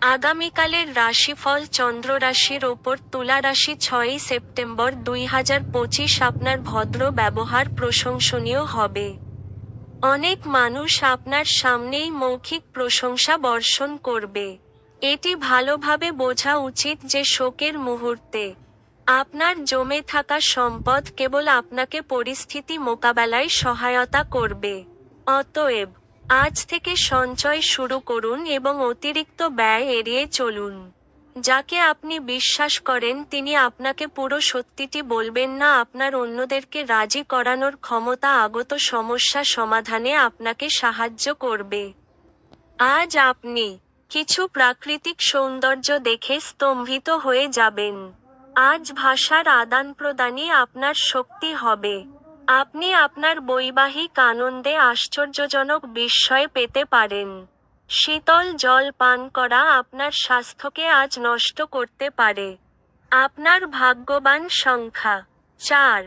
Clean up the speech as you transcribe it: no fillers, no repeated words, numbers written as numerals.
আগামীকালের রাশিফল চন্দ্র রাশির ওপর তুলা রাশি 6ই সেপ্টেম্বর 2025 আপনার ভদ্র ব্যবহার প্রশংসনীয় হবে। অনেক মানুষ আপনার সামনেই মৌখিক প্রশংসা বর্ষণ করবে। এটি ভালোভাবে বোঝা উচিত যে শোকের মুহূর্তে আপনার জমে থাকা সম্পদ কেবল আপনাকে পরিস্থিতি মোকাবেলায় সহায়তা করবে। অতএব আজ থেকে সঞ্চয় শুরু করুন এবং অতিরিক্ত ব্যয় এড়িয়ে চলুন। যাকে আপনি বিশ্বাস করেন তিনি আপনাকে পুরো সত্যিটি বলবেন না। আপনার অন্যদেরকে রাজি করানোর ক্ষমতা আগত সমস্যা সমাধানে আপনাকে সাহায্য করবে। আজ আপনি কিছু প্রাকৃতিক সৌন্দর্য দেখে স্তম্ভিত হয়ে যাবেন। আজ ভাষার আদান-প্রদানই আপনার শক্তি হবে। আপনি আপনার বৈবাহিক আনন্দে আশ্চর্যজনক বিস্ময় পেতে পারেন। শীতল জল পান করা আপনার স্বাস্থ্যকে আজ নষ্ট করতে পারে। আপনার ভাগ্যবান সংখ্যা 4।